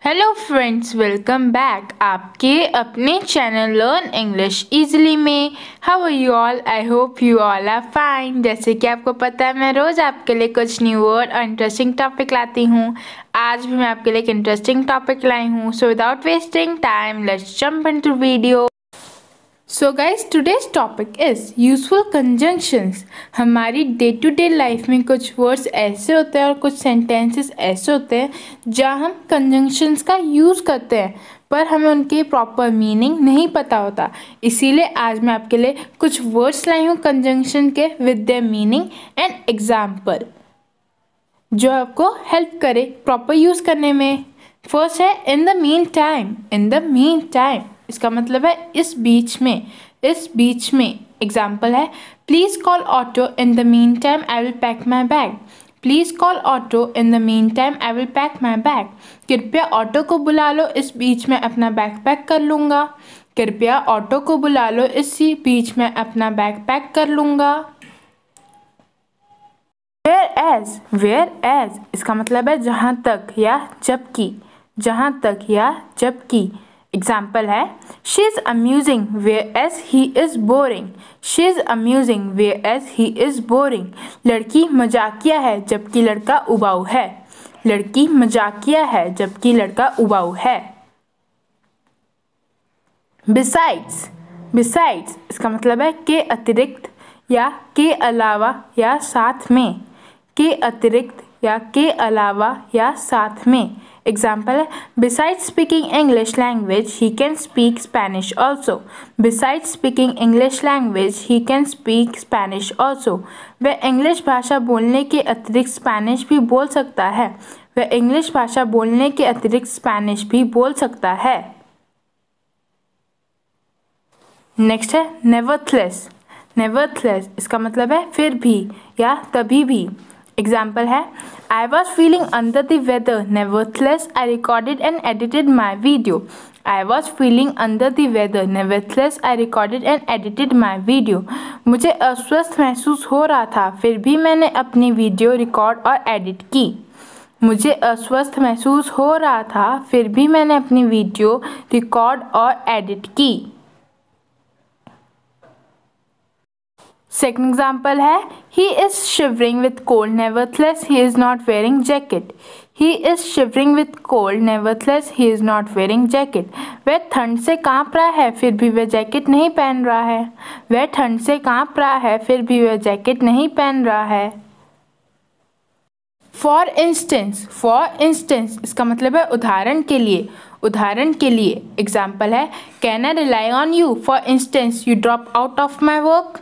Hello friends, welcome back आपके अपने channel learn English easily में। How are you all? I hope you all are fine. जैसे कि आपको पता है, मैं रोज़ आपके लिए कुछ न्यू वर्ड और इंटरेस्टिंग टॉपिक लाती हूँ। आज भी मैं आपके लिए एक इंटरेस्टिंग टॉपिक लाई हूँ। So without wasting time, let's jump into video. So guys, today's topic is useful conjunctions. हमारी डे टू डे लाइफ में कुछ वर्ड्स ऐसे होते हैं और कुछ सेंटेंसेस ऐसे होते हैं जहाँ हम कंजंक्शंस का यूज़ करते हैं, पर हमें उनकी प्रॉपर मीनिंग नहीं पता होता। इसीलिए आज मैं आपके लिए कुछ वर्ड्स लाई हूँ कंजंक्शन के with their meaning and example, जो आपको हेल्प करे प्रॉपर यूज़ करने में। फर्स्ट है in the mean time. In the mean time इसका मतलब है इस बीच में, इस बीच में। एग्जाम्पल है please call auto in the mean time I will pack my bag. Please call auto in the mean time I will pack my bag. कृपया auto को बुला लो, इस बीच में अपना बैग पैक कर लूँगा। कृपया ऑटो को बुला लो, इसी बीच में अपना बैग पैक कर लूँगा। वेयर एज इसका मतलब है जहाँ तक या जबकि, जहाँ तक या जबकि। एग्जाम्पल है she is amusing whereas he is boring. She is amusing whereas he is boring. लड़की मजाकिया है जबकि लड़का उबाऊ है। लड़की मजाकिया है जबकि लड़का उबाऊ है। बिसाइड्स, बिसाइड्स इसका मतलब है के अतिरिक्त या के अलावा या साथ में। के अतिरिक्त या के अलावा या साथ में। एग्जाम्पल है besides speaking English language he can speak Spanish also. Besides speaking English language he can speak Spanish also. वह इंग्लिश भाषा बोलने के अतिरिक्त स्पेनिश भी बोल सकता है। वह इंग्लिश भाषा बोलने के अतिरिक्त स्पेनिश भी बोल सकता है। नेक्स्ट है नेवरथलेस। नेवरथलेस इसका मतलब है फिर भी या तभी भी। एग्जाम्पल है I was feeling under the weather, nevertheless I recorded and edited my video. I was feeling under the weather, nevertheless I recorded and edited my video. मुझे अस्वस्थ महसूस हो रहा था, फिर भी मैंने अपनी वीडियो रिकॉर्ड और एडिट की। मुझे अस्वस्थ महसूस हो रहा था, फिर भी मैंने अपनी वीडियो रिकॉर्ड और एडिट की। सेकंड एग्जाम्पल है he is shivering with cold, nevertheless he is not wearing jacket. He is shivering with cold, nevertheless he is not wearing jacket. वह ठंड से काँप रहा है, फिर भी वह जैकेट नहीं पहन रहा है। वह ठंड से काँप रहा है, फिर भी वह जैकेट नहीं पहन रहा है। फॉर इंस्टेंस, फॉर इंस्टेंस इसका मतलब है उदाहरण के लिए, उदाहरण के लिए। एग्जाम्पल है can I rely on you for instance you drop out of my work.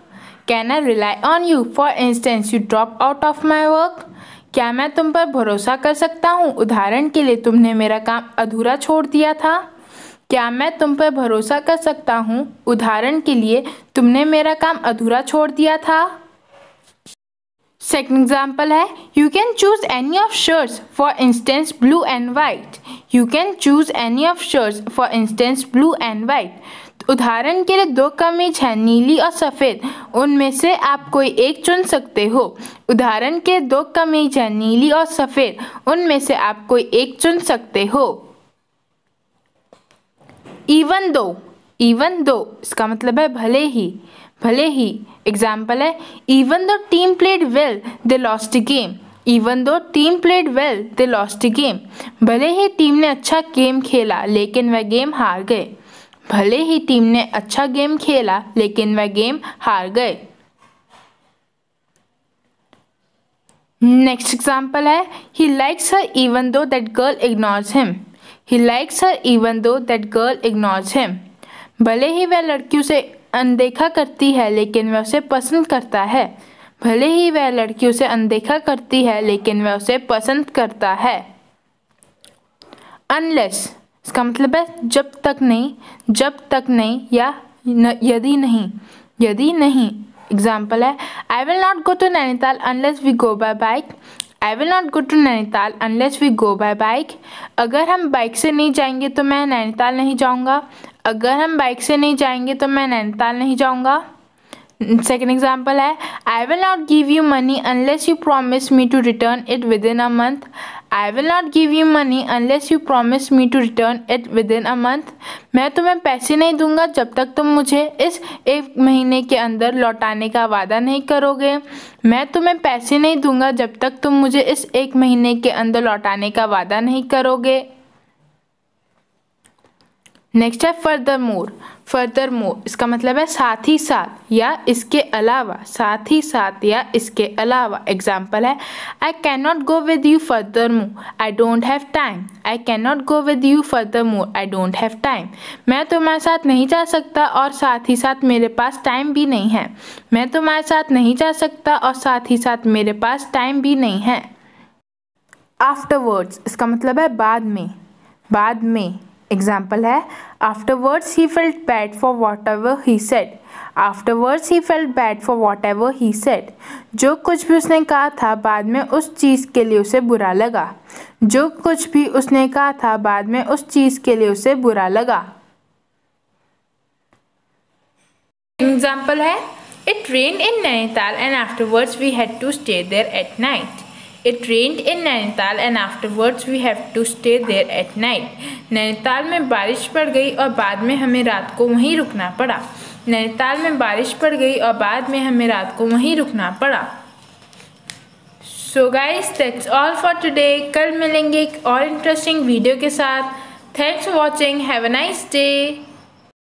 Can I rely on you? For instance, you drop out of my work. क्या मैं तुम पर भरोसा कर सकता हूँ? उदाहरण के लिए तुमने मेरा काम अधूरा छोड़ दिया था। क्या मैं तुम पर भरोसा कर सकता हूँ? उदाहरण के लिए तुमने मेरा काम अधूरा छोड़ दिया था। सेकंड एग्जाम्पल है you can choose any of shirts for instance blue and white. You can choose any of shirts for instance blue and white. उदाहरण के लिए दो कमीज हैं, नीली और सफ़ेद, उनमें से आप कोई एक चुन सकते हो। उदाहरण के दो कमीज हैं, नीली और सफ़ेद, उनमें से आप कोई एक चुन सकते हो। इवन दो, इवन दो इसका मतलब है भले ही, भले ही। एग्जाम्पल है even though team played well they lost the game. Even though team played well they lost the game. भले ही टीम ने अच्छा गेम खेला, लेकिन वह गेम हार गए। भले ही टीम ने अच्छा गेम खेला, लेकिन वह गेम हार गए। नेक्स्ट एग्जाम्पल है he likes her even though that girl ignores him. He likes her even though that girl ignores him. भले ही वह लड़की उसे अनदेखा करती है, लेकिन वह उसे पसंद करता है। भले ही वह लड़की उसे अनदेखा करती है, लेकिन वह उसे पसंद करता है। अनलेस इसका मतलब है जब तक नहीं, जब तक नहीं या यदि नहीं, यदि नहीं। एग्जाम्पल है I will not go to Nainital unless we go by bike. I will not go to Nainital unless we go by bike. अगर हम बाइक से नहीं जाएंगे तो मैं नैनीताल नहीं जाऊंगा। अगर हम बाइक से नहीं जाएंगे तो मैं नैनीताल नहीं जाऊंगा। सेकेंड एग्जाम्पल है I will not give you money unless you promise me to return it within a month. I will not give you money unless you promise me to return it within a month. मैं तुम्हें पैसे नहीं दूंगा जब तक तुम मुझे इस 1 महीने के अंदर लौटाने का वादा नहीं करोगे. मैं तुम्हें पैसे नहीं दूंगा जब तक तुम मुझे इस 1 महीने के अंदर लौटाने का वादा नहीं करोगे. नेक्स्ट है फर्दरमोर. फर्दरमोर इसका मतलब है साथ ही साथ या इसके अलावा. साथ ही साथ या इसके अलावा. एग्जाम्पल है I can not go with you furthermore, I don't have time. I can not go with you furthermore, I don't have time. मैं तुम्हारे साथ नहीं जा सकता और साथ ही साथ मेरे पास टाइम भी नहीं है. मैं तुम्हारे साथ नहीं जा सकता और साथ ही साथ मेरे पास टाइम भी नहीं है. आफ्टरवर्ड्स इसका मतलब है बाद में. बाद में. एग्जाम्पल है afterwards he felt bad for what ever he said. Afterwards he felt bad for what ever he said. जो कुछ भी उसने कहा था बाद में उस चीज़ के लिए उसे बुरा लगा. जो कुछ भी उसने कहा था बाद में उस चीज़ के लिए उसे बुरा लगा. एग्जाम्पल है it rained in Nainital and afterwards we had to stay there at night. It rained in Nainital and afterwards we have to stay there at night. Nainital में बारिश पड़ गई और बाद में हमें रात को वहीं रुकना पड़ा. नैनीताल में बारिश पड़ गई और बाद में हमें रात को वहीं रुकना पड़ा. So guys, that's all for today. कल मिलेंगे एक और इंटरेस्टिंग वीडियो के साथ. Thanks for watching. Have a nice day.